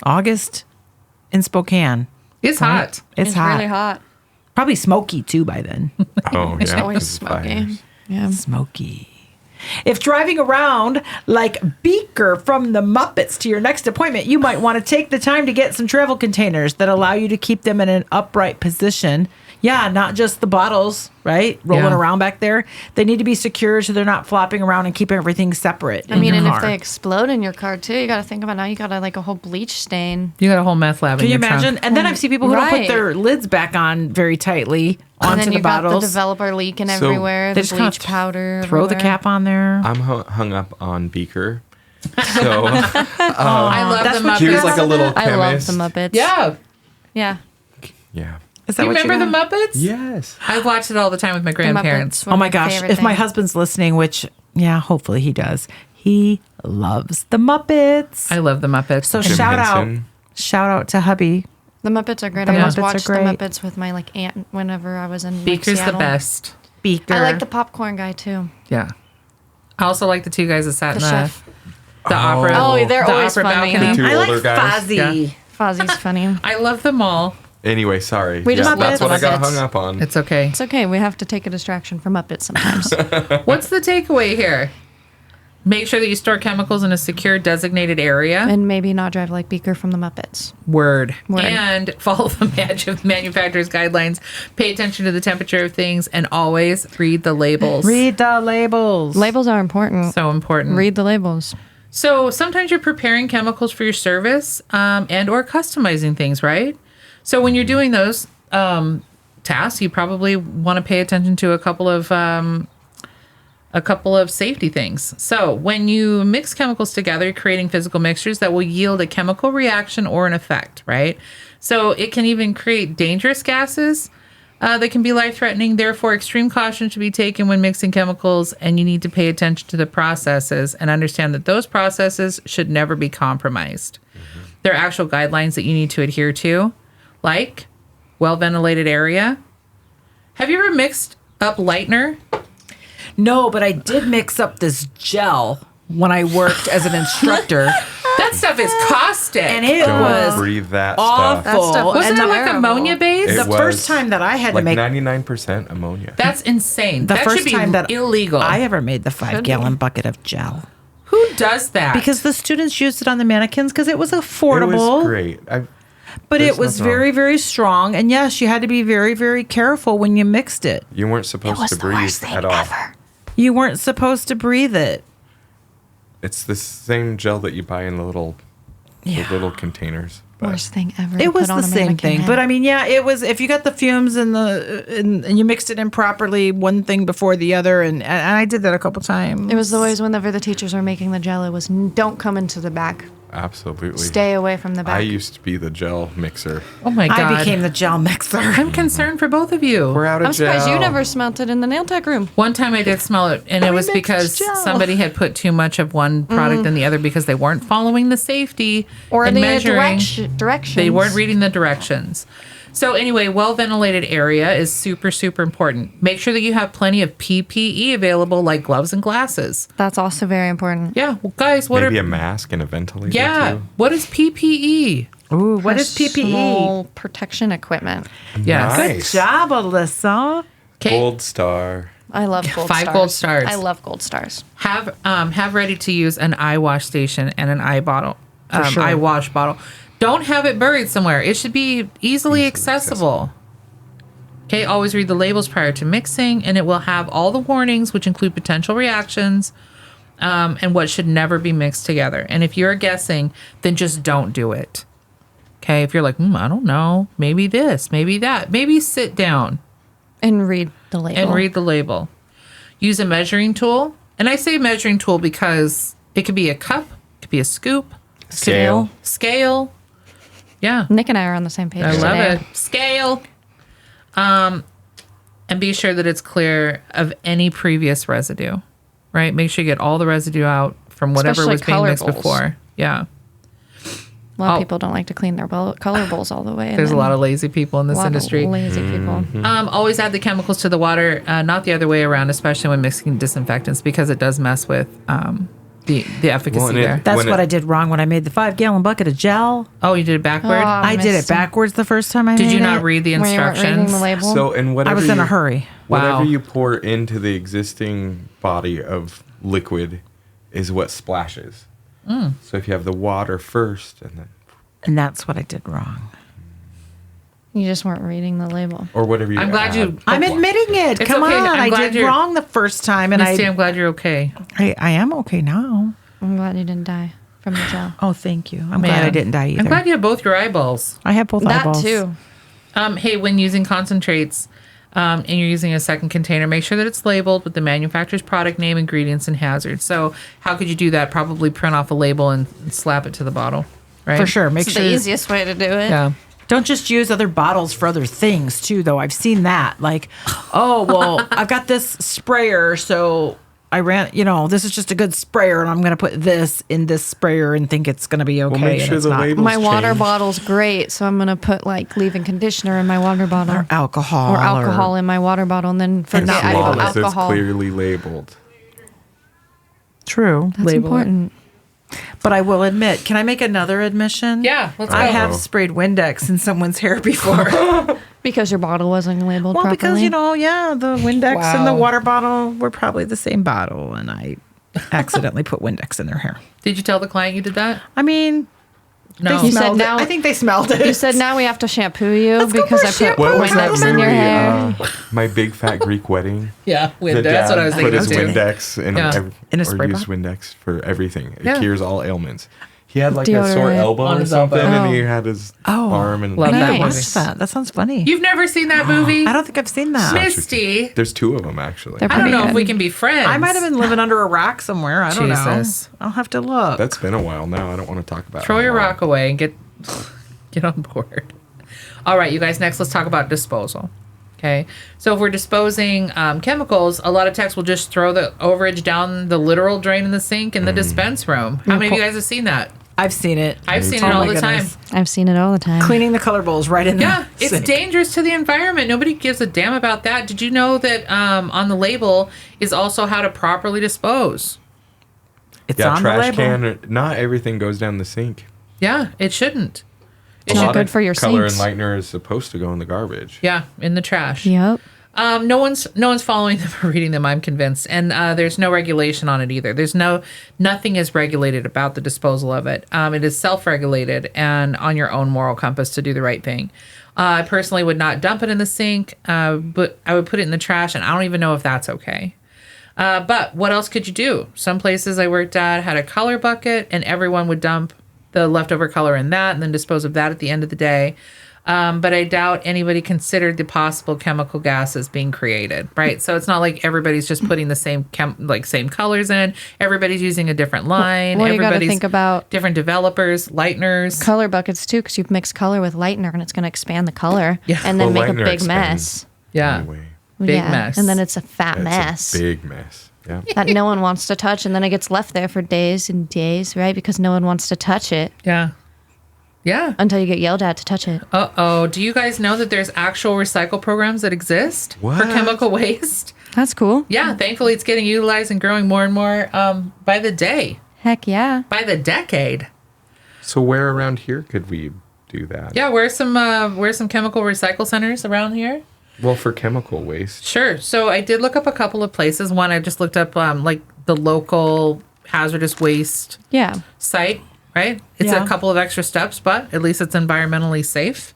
August in Spokane. It's hot. It's hot. really hot. Probably smoky too by then. Oh, It's yeah. always 'cause of smoky. fires. Yeah. Smoky. If driving around like Beaker from the Muppets to your next appointment, you might want to take the time to get some travel containers that allow you to keep them in an upright position. Yeah, not just the bottles, right? Rolling Yeah. around back there. They need to be secure so they're not flopping around and keeping everything separate. I mean, in and your if car. they explode in your car too, you got to think about now. You got like a whole bleach stain. You got a whole meth lab Can in you your imagine? trunk. And then I've seen people who don't put Right. their lids back on very tightly And onto then the you got the bottles. developer leaking So everywhere. They The just kind of bleach powder. Throw the everywhere. cap on there. I'm hung up on Beaker. So I love that's the what Muppets. you here's like a little I love chemist. the Muppets. Yeah. Yeah. Yeah. Is that You what remember the Muppets? Yes. I watched it all the time with my The grandparents. Muppets were Oh my gosh, favorite if my thing. husband's listening, which, yeah, hopefully he does, he loves the Muppets. I love the Muppets. So Jim shout Henson. out to hubby. The Muppets are great. The I always Muppets are watched the great. Muppets with my like aunt whenever I was in like, Beaker's the Seattle. best. Beaker. I like the popcorn guy too. Yeah. I also like the two guys that sat The in chef. the opera. Oh, they're the always opera funny. balcony. The two I like older guys. Fozzie. Fozzie's funny. I love them all. Anyway, sorry. We just Yeah, love that's the what I got Muppets. hung up on. It's okay. It's okay. We have to take a distraction from Muppets sometimes. What's the takeaway here? Make sure that you store chemicals in a secure designated area. And maybe not drive like Beaker from the Muppets. Word. Word. And follow the manufacturer's guidelines. Pay attention to the temperature of things and always read the labels. Read the labels. Labels are important. So important. Read the labels. So sometimes you're preparing chemicals for your service and or customizing things, right? So when you're doing those tasks, you probably want to pay attention to a couple of safety things. So when you mix chemicals together, you're creating physical mixtures that will yield a chemical reaction or an effect, right? So it can even create dangerous gases that can be life-threatening. Therefore, extreme caution should be taken when mixing chemicals, and you need to pay attention to the processes and understand that those processes should never be compromised. There are actual guidelines that you need to adhere to, like well-ventilated area. Have you ever mixed up lightener? No, but I did mix up this gel when I worked as an instructor That stuff is caustic. And it Don't was breathe that awful. stuff. That stuff was Wasn't it like terrible. ammonia based? The It first was time that I had to like make 99% ammonia. That's insane. the That first should be time that illegal. I ever made the 5-gallon bucket of gel. Who does that? Because the students used it on the mannequins because it was It affordable. was great. But There's it was nothing wrong. very, very strong. And yes, you had to be very, very careful when you mixed it. You weren't supposed to breathe at all. You weren't supposed to breathe it. It's the same gel that you buy in the little containers. But Worst thing ever. It to was put on the a same mannequin thing. head. But I mean, yeah, it was, if you got the fumes and and you mixed it in properly, one thing before the other. And I did that a couple times. It was always whenever the teachers were making the gel, it was don't come into the back. absolutely. Stay away from the back. I used to be the gel mixer. oh my God. I became the gel mixer. I'm concerned for both of you. We're out of I'm gel. surprised you never smelt it in the nail tech room. One time I did smell it, and it was mixed because gel. somebody had put too much of one product than the other because they weren't following the safety Or and the measuring. directions. They weren't reading the directions. So anyway, well-ventilated area is super, super important. Make sure that you have plenty of PPE available, like gloves and glasses. That's also very important. Yeah, well, guys, what Maybe are a mask and a ventilator yeah? too. What is PPE? Ooh, what is PPE? Personal protection equipment. Yes. Good Nice. job, Alyssa. Okay. Gold star. I love gold 5 stars. gold stars. I love gold stars. Have ready to use an eye wash station and an eye bottle, sure. eye wash bottle. Don't have it buried somewhere. It should be easily accessible. Okay, always read the labels prior to mixing, and it will have all the warnings, which include potential reactions, and what should never be mixed together. And if you're guessing, then just don't do it. Okay, if you're like, I don't know, maybe this, maybe that, maybe sit down And read the label. and read the label. Use a measuring tool. And I say measuring tool because it could be a cup, it could be a scoop, Scale. scale. Yeah, Nick and I are on the same page. I love today. it. Scale. And be sure that it's clear of any previous residue, right? Make sure you get all the residue out from whatever Especially was being color mixed bowls. before. Yeah. A lot Oh. of people don't like to clean their color bowls all the way. and There's a then lot of lazy people in this lot of industry. lazy people. Always add the chemicals to the water, not the other way around, especially when mixing disinfectants, because it does mess with the efficacy Well, and there. That's When what it- I did wrong when I made the 5-gallon bucket of gel. Oh, you did it backward? I did it Misty. backwards the first time I Did made you it. not read the When you weren't reading instructions? the label. So, and whatever I was in you- a hurry. Whatever Wow. you pour into the existing body of liquid is what splashes. So if you have the water first and then, And that's what I did wrong. You just weren't reading the label. or whatever you I'm glad add. you. I'm admitting it. It's Come okay. on. I'm I glad did you're- wrong the first time. And Misty, I'm glad you're okay. I am okay now. I'm glad you didn't die from the gel. Oh, thank you. I'm glad I didn't die either. I'm glad you have both your eyeballs. I have both That eyeballs. too. Hey, when using concentrates and you're using a second container, make sure that it's labeled with the manufacturer's product name, ingredients, and hazards. So how could you do that? Probably print off a label and slap it to the bottle, right? For sure. Make It's sure. the easiest way to do it. Yeah. Don't just use other bottles for other things too, though. I've seen that. Like, oh well, I've got this sprayer, so I ran. This is just a good sprayer, and I'm going to put this in this sprayer and think it's going to be okay. Well, make and sure it's the not. label's My water changed. bottle's great, so I'm gonna put like leave-in conditioner in my water bottle Or alcohol. or alcohol in my water bottle, and then forget not I As put long as it's alcohol. clearly labeled. True. That's Label it. important. But I will admit, can I make another admission? Yeah, let's go. I have sprayed Windex in someone's hair before. Because your bottle wasn't labeled Well, properly. because the Windex and the Wow. water bottle were probably the same bottle, and I accidentally put Windex in their hair. Did you tell the client you did that? I mean, No. they You said smelled now- it. I think they smelled it. you said now we have to shampoo you Let's go because for I a put shampoo. What was that Windex in your movie? hair. My Big Fat Greek Wedding. Yeah, The Windex. That's what I was dad thinking put his of too. Windex in, Yeah. In a or spray use bottle? Windex for everything. It Yeah. cures all ailments. He had like a sore Deodorant. elbow On or his something, elbow. and Oh. he had his Oh. arm and Love I that need to movie. watch that. That sounds funny. You've never seen that movie? I don't think I've seen that. Misty. There's two of them actually. They're I don't pretty know if good. we can be friends. I might have been living under a rock somewhere. I don't Jesus. know. I'll have to look. That's been a while now. I don't want to talk about. Throw how your long. rock away and get on board. All right, you guys. Next, let's talk about disposal. Okay, so if we're disposing chemicals, a lot of techs will just throw the overage down the literal drain in the sink in the dispense room. How many of you guys have seen that? I've seen it. I've seen Oh it all my the time. goodness. I've seen it all the time. Cleaning the color bowls right in Yeah, the it's sink. dangerous to the environment. Nobody gives a damn about that. Did you know that on the label is also how to properly dispose? It's Yeah, on the trash label. can. Not everything goes down the sink. Yeah, it shouldn't. It's not lot good of for your color sinks. and lightener is supposed to go in the garbage. Yeah, in the trash. Yep. No one's following them or reading them. I'm convinced, and there's no regulation on it either. Nothing is regulated about the disposal of it. It is self-regulated and on your own moral compass to do the right thing. I personally would not dump it in the sink, but I would put it in the trash, and I don't even know if that's okay. But what else could you do? Some places I worked at had a color bucket, and everyone would dump the leftover color in that, and then dispose of that at the end of the day. But I doubt anybody considered the possible chemical gases being created, right? So it's not like everybody's just putting the same same colors in. Everybody's using a different line. Well, you got to Everybody's think about different developers, lighteners. color buckets too, because you mix color with lightener, and it's going to expand the color, Yeah. and then Well, make a lightener big expands. mess. Yeah, Anyway, big mess. and then it's a fat it's mess a big mess. Yeah. that no one wants to touch, and then it gets left there for days and days, right? Because no one wants to touch it yeah. until you get yelled at to touch it. Uh-oh. Do you guys know that there's actual recycle programs that exist for What? chemical waste? That's cool. Yeah, thankfully it's getting utilized and growing more and more by the day, Heck yeah. by the decade. So where around here could we do that? Yeah, where's some chemical recycle centers around here? Well, for chemical waste. Sure. So I did look up a couple of places. One, I just looked up like the local hazardous waste Yeah. site, right? It's Yeah. a couple of extra steps, but at least it's environmentally safe.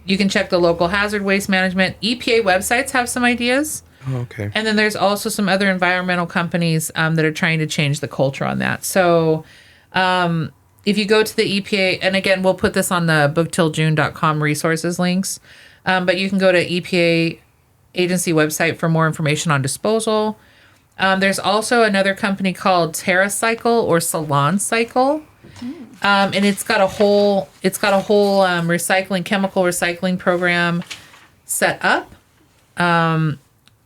You can check the local hazard waste management. EPA websites have some ideas. Oh, okay. And then there's also some other environmental companies that are trying to change the culture on that. So if you go to the EPA, and again, we'll put this on the booktilljune.com resources links, but you can go to EPA agency website for more information on disposal. There's also another company called TerraCycle or Salon Cycle. And it's got a whole chemical recycling program set up.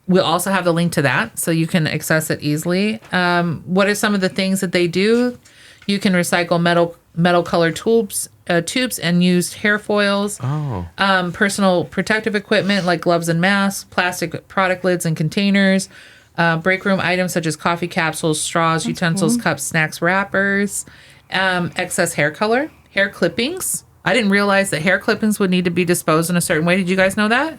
We'll also have the link to that so you can access it easily. What are some of the things that they do? You can recycle metal colored tubes and used hair foils. Oh. Personal protective equipment like gloves and masks, plastic product lids and containers, break room items such as coffee capsules, straws, utensils, cups, snacks, wrappers, excess hair color, hair clippings. I didn't realize that hair clippings would need to be disposed in a certain way. Did you guys know that?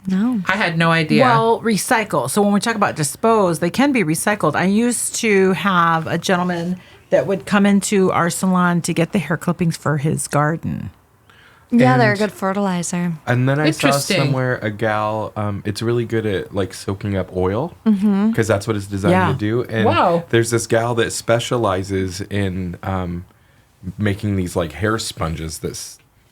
No. I had no idea. Well, recycle. So when we talk about dispose, they can be recycled. I used to have a gentleman that would come into our salon to get the hair clippings for his garden. Yeah, they're a And- good fertilizer. And then I saw Interesting. somewhere a gal, it's really good at like soaking up oil because that's what it's designed Yeah. to do. And Wow. there's this gal that specializes in making these like hair sponges that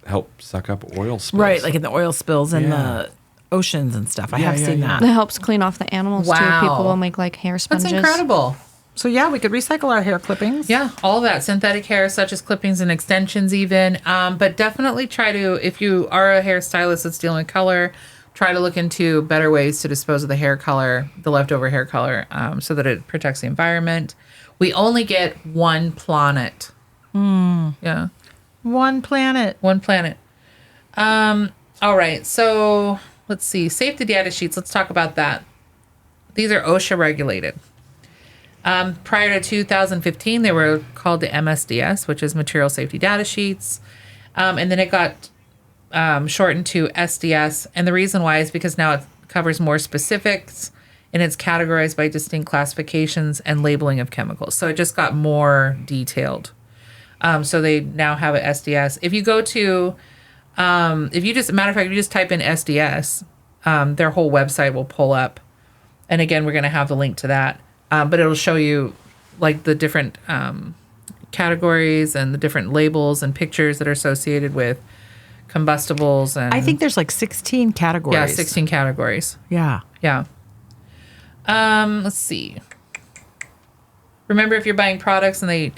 help suck up oil spills. Right, like in the oil spills in Yeah. the oceans and stuff. I Yeah, have yeah, seen yeah. that. It helps clean off the animals too. Wow. People will make like hair That's sponges. incredible. So yeah, we could recycle our hair clippings. Yeah, all that synthetic hair, such as clippings and extensions, even. But definitely try to, if you are a hairstylist that's dealing with color, try to look into better ways to dispose of the hair color, the leftover hair color, so that it protects the environment. We only get one planet. Yeah, One planet. one planet. All right, so let's see. Safety data sheets. Let's talk about that. These are OSHA regulated. Prior to 2015, they were called the MSDS, which is Material Safety Data Sheets. And then it got shortened to SDS. And the reason why is because now it covers more specifics and it's categorized by distinct classifications and labeling of chemicals. So it just got more detailed. So they now have an SDS. If you go to, if you just, matter of fact, if you just type in SDS, their whole website will pull up. And again, we're going to have the link to that. But it'll show you like the different categories and the different labels and pictures that are associated with combustibles. And I think there's like 16 categories. yeah, 16 categories. Yeah. Yeah. Let's see. Remember, if you're buying products and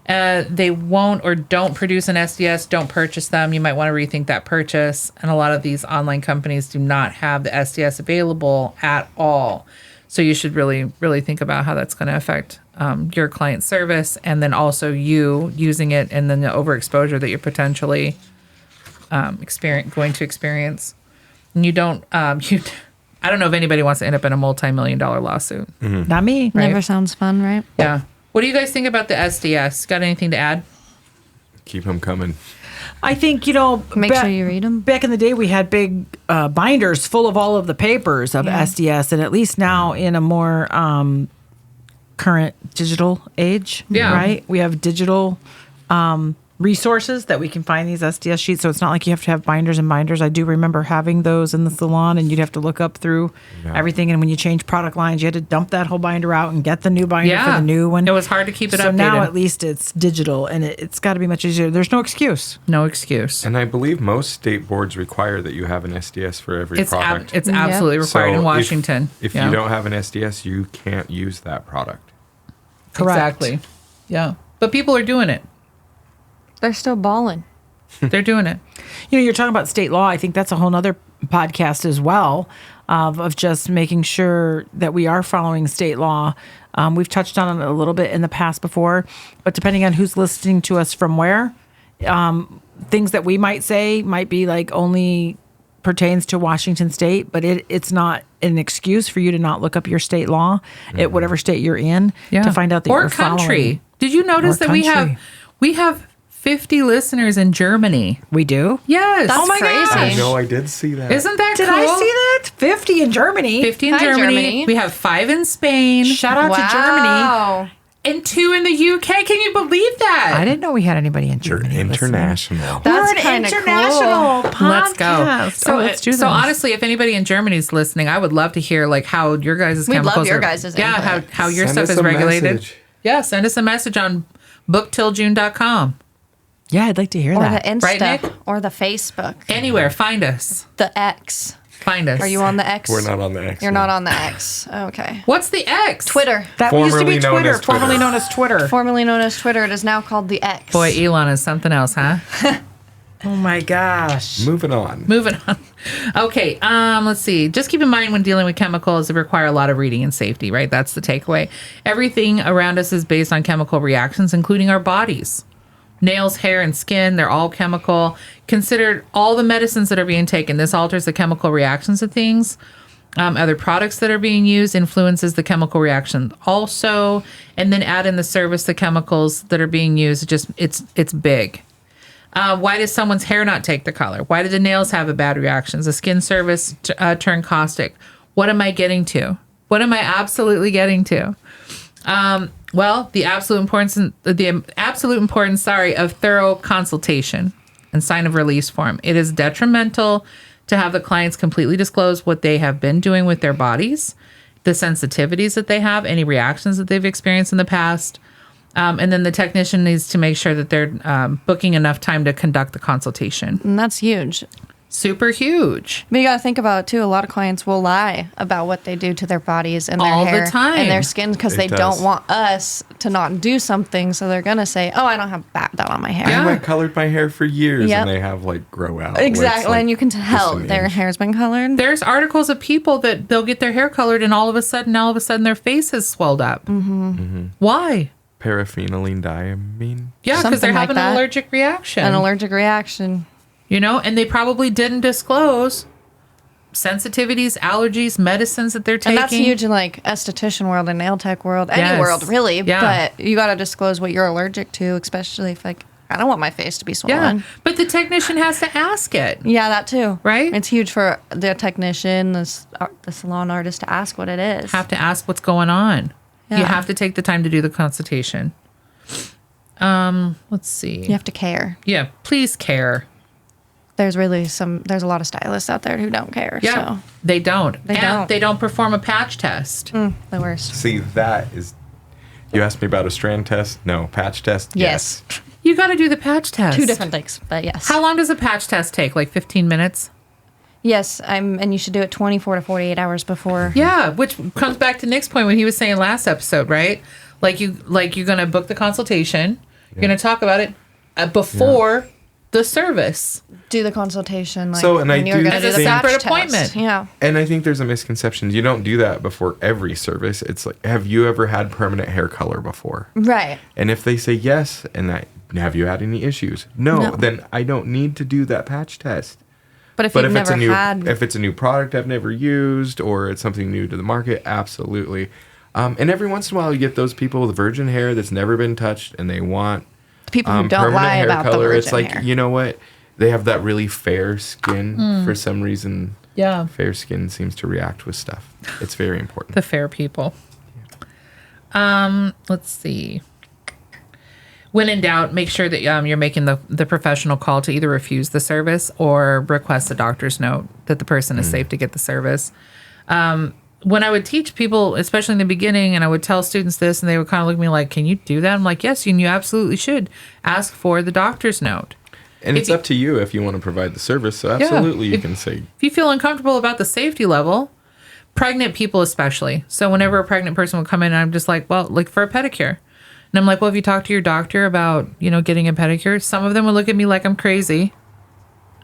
they won't or don't produce an SDS, don't purchase them. You might want to rethink that purchase. And a lot of these online companies do not have the SDS available at all. So you should really, really think about how that's going to affect your client service, and then also you using it, and then the overexposure that you're potentially going to experience. And you don't. I I don't know if anybody wants to end up in a multi-million-dollar lawsuit. Not me. Right. Never sounds fun, right? Yeah. What do you guys think about the SDS? Got anything to add? Keep them coming. I think, Make sure you read them. Back in the day, we had big binders full of all of the papers of SDS, and at least now in a more current digital age, right? We have digital resources that we can find these SDS sheets. So it's not like you have to have binders and binders. I do remember having those in the salon, and you'd have to look up through everything. And when you change product lines, you had to dump that whole binder out and get the new binder for the new one. It was hard to keep it updated. So now at least it's digital, and it's got to be much easier. There's no excuse. No excuse. And I believe most state boards require that you have an SDS for every product. It's absolutely required in Washington. If you don't have an SDS, you can't use that product. Correct. Exactly. Yeah. But people are doing it. They're still balling. They're doing it. You're talking about state law. I think that's a whole nother podcast as well, of just making sure that we are following state law. We've touched on it a little bit in the past before, but depending on who's listening to us from where, things that we might say might be like only pertains to Washington state, but it's not an excuse for you to not look up your state law at whatever state you're in to find out that or you're country. following. Did you notice that country. we have 50 listeners in Germany? We do? Yes. That's oh my crazy. gosh. I know, I did see that. Isn't that Did cool? I see that? 50 in Germany. 50 in Hi, Germany. Germany. We have 5 in Spain. Shout out to Germany. Wow. And 2 in the UK. Can you believe that? I didn't know we had anybody in You're Germany. international. That's We're an kinda international podcast. Let's go. So, let's do this. so honestly, if anybody in Germany is listening, I would love to hear like how your guys' We'd love chemicals your are. guys' Yeah, input. how your Send stuff us is a regulated. message. Yeah, send us a message on booktilljune.com. Yeah, I'd like to hear Or the that. Insta. Right, Nick? Or the Facebook. Anywhere, find us. The X. Find us. Are you on the X? We're not on the X. You're not on the X. Okay. What's the X? Twitter. That used to be Formerly known Twitter, as Twitter. formerly known as Twitter. Formerly known as Twitter, it is now called the X. Boy, Elon is something else, huh? Oh my gosh. Moving on. Moving on. Okay, let's see. Just keep in mind when dealing with chemicals, it require a lot of reading and safety, right? That's the takeaway. Everything around us is based on chemical reactions, including our bodies. Nails, hair, and skin, they're all chemical. Consider all the medicines that are being taken. This alters the chemical reactions of things. Other products that are being used influences the chemical reaction also. And then add in the service, the chemicals that are being used. It's big. Why does someone's hair not take the color? Why do the nails have a bad reactions? The skin service turn caustic. What am I getting to? What am I absolutely getting to? Well, the absolute importance, of thorough consultation and sign of release form. It is detrimental to have the clients completely disclose what they have been doing with their bodies, the sensitivities that they have, any reactions that they've experienced in the past. And then the technician needs to make sure that they're booking enough time to conduct the consultation. And that's huge. Super huge. But you got to think about it too. A lot of clients will lie about what they do to their bodies and their All the hair time. and their skin because they does. don't want us to not do something. So they're going to say, oh, I don't have that on my hair. Yeah. I colored my hair for years, Yep. and they have like grow out. where it's, Exactly. like, And you can tell just an their inch. hair's been colored. There's articles of people that they'll get their hair colored and all of a sudden their face has swelled up. Mm-hmm. Why? Paraphenyldiamine. Yeah, because Something they're like having that. an allergic reaction. An allergic reaction. And they probably didn't disclose sensitivities, allergies, medicines that they're taking. And that's huge in like esthetician world and nail tech world, any Yes. world really. Yeah. But you got to disclose what you're allergic to, especially if like, I don't want my face to be Yeah, swollen. but the technician has to ask it. Yeah, that too. Right? It's huge for the technician, the salon artist to ask what it is. Have to ask what's going on. You Yeah. have to take the time to do the consultation. Let's see. You have to care. Yeah, please care. There's a lot of stylists out there who don't care. Yeah, So they don't. They don't. They don't perform a patch test. the worst. See, that is. You asked me about a strand test. No, patch test. Yes. You got to do the patch test. 2 different things, but yes. How long does a patch test take? Like 15 minutes? Yes, and you should do it 24 to 48 hours before. Yeah, which comes back to Nick's point when he was saying last episode, right? You're going to book the consultation. You're going to talk about it before the service. Do the consultation. Like, So, and I when you're do gonna As a think- patch separate test. appointment. Yeah. And I think there's a misconception. You don't do that before every service. It's like, have you ever had permanent hair color before? Right. And if they say yes, and have you had any issues? No, No. then I don't need to do that patch test. But if But you've if it's never a new had, if it's a new product I've never used or it's something new to the market, absolutely. And every once in a while you get those people with virgin hair that's never been touched and they want people who don't permanent lie hair about color. the virgin It's like, hair. you know what? They have that really fair skin for some reason. Yeah. Fair skin seems to react with stuff. It's very important. The fair people. Let's see. When in doubt, make sure that you're making the professional call to either refuse the service or request a doctor's note that the person is safe to get the service. When I would teach people, especially in the beginning, and I would tell students this, and they would kind of look at me like, can you do that? I'm like, yes, and you absolutely should ask for the doctor's note. And it's up to you if you want to provide the service. So absolutely you can say. If you feel uncomfortable about the safety level, pregnant people especially. So whenever a pregnant person would come in, I'm just like, well, like for a pedicure. And I'm like, well, have you talked to your doctor about, getting a pedicure? Some of them would look at me like I'm crazy.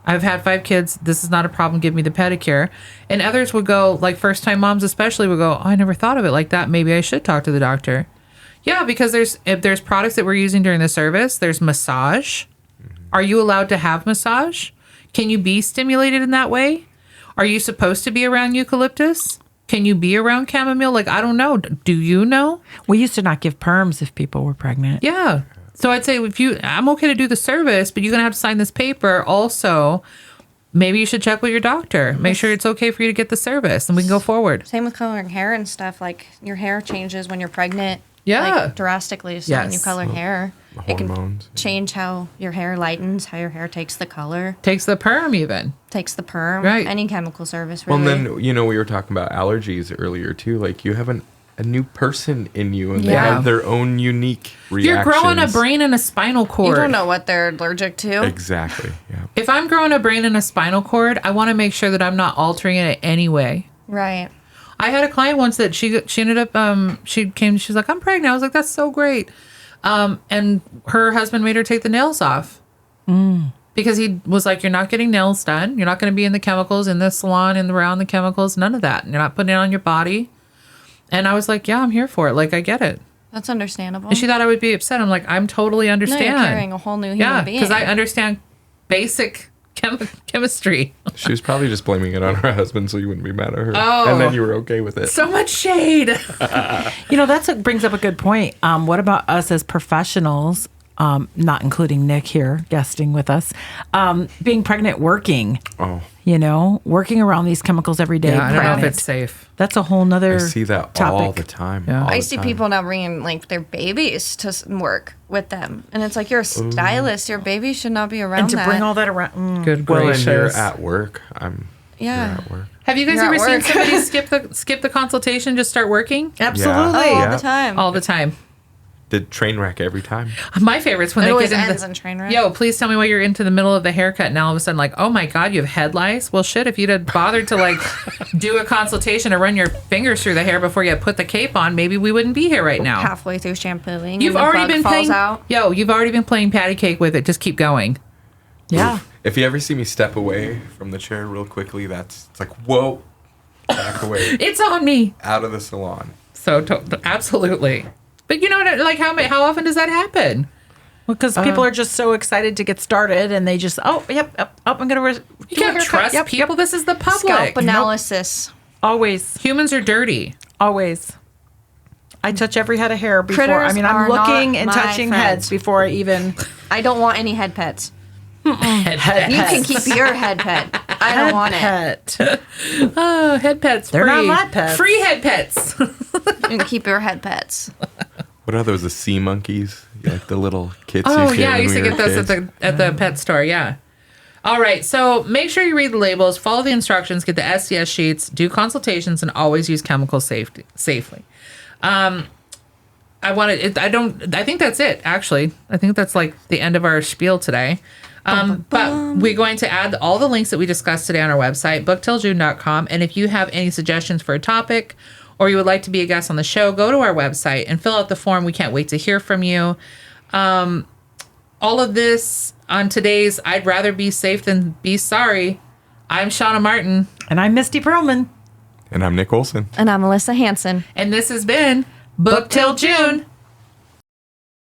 I've had 5 kids. This is not a problem. Give me the pedicure. And others would go, like first time moms especially would go, oh, I never thought of it like that. Maybe I should talk to the doctor. Yeah, because if there's products that we're using during the service, there's massage. Are you allowed to have massage? Can you be stimulated in that way? Are you supposed to be around eucalyptus? Can you be around chamomile? Like, I don't know. Do you know? We used to not give perms if people were pregnant. Yeah. So I'd say I'm okay to do the service, but you're going to have to sign this paper. Also, maybe you should check with your doctor. Make sure it's okay for you to get the service and we can go forward. same with coloring hair and stuff. Like your hair changes when you're pregnant. Yeah. Like drastically. So when you Yes. color hair, it can Hormones. change how your hair lightens, how your hair takes the color, Takes the perm even. takes the perm, Right. any chemical service. Well, Really. and then, we were talking about allergies earlier too. Like you have a new person in you and they Yeah. have their own unique reactions. You're growing a brain and a spinal cord. you don't know what they're allergic to. Exactly. Yeah. If I'm growing a brain and a spinal cord, I want to make sure that I'm not altering it in any way. Right. I had a client once that she ended up she's like, I'm pregnant. I was like, that's so great. And her husband made her take the nails off. Because he was like, you're not getting nails done. You're not going to be in the chemicals in the salon and around the chemicals, none of that. And you're not putting it on your body. And I was like, yeah, I'm here for it. Like, I get it. That's understandable. And she thought I would be upset. I'm like, I'm totally no, understand. you're carrying a whole new human Yeah, being. because I understand basic chemistry. She was probably just blaming it on her husband so you wouldn't be mad at her. Oh. And then you were okay with it. So much shade. That's what brings up a good point. What about us as professionals, not including Nick here guesting with us, being pregnant, working, Oh, working around these chemicals every day. Yeah, I don't know if pregnant. it's safe. That's a whole nother I see that topic. all the time. Yeah. all I the see time. people now bringing like their babies to work with them, and it's like you're a stylist. Your baby should not be around And to that. bring all that around. Good Well, gracious. and you're at work. Yeah. You're at work. Have you guys You're ever at seen work. somebody skip the consultation, just start working? Absolutely. all Yeah. the time. All the time. The train wreck every time. My favorites when It they always get into ends in train wreck. Yo, please tell me why you're into the middle of the haircut and all of a sudden like, oh my God, you have head lice? Well, shit, if you'd have bothered to like do a consultation or run your fingers through the hair before you put the cape on, maybe we wouldn't be here right now. Halfway through shampooing, You've and the already bug been falls playing. out. You've already been playing patty cake with it. Just keep going. Yeah. If you ever see me step away from the chair real quickly, it's like, whoa, back away, It's on me. out of the salon. So absolutely. But like how often does that happen? Well, because people are just so excited to get started, and they just, I'm gonna. You can't trust people. This is the public. Scalp analysis. Always, Humans are dirty. always. I touch every head of hair before. Critters I'm are looking not and my touching friends. heads before I even. I don't want any head pets. Head You pets. can keep your head pet. I don't want it. Pet. Oh, head pets. They're not free. my pets. Free head pets. You can keep your head pets. What are those? The sea monkeys? Like the little kits. Oh you get yeah, I when used to we get were those kids. at the pet store. Yeah. All right, so make sure you read the labels, follow the instructions, get the SCS sheets, do consultations, and always use chemicals safely. I think that's it. Actually, I think that's like the end of our spiel today. But we're going to add all the links that we discussed today on our website, booktilljune.com. And if you have any suggestions for a topic or you would like to be a guest on the show, go to our website and fill out the form. We can't wait to hear from you. All of this on today's I'd Rather Be Safe Than Be Sorry. I'm Shawna Martin. And I'm Misty Perlman. And I'm Nick Olson. And I'm Alyssa Hansen. And this has been Book Till June.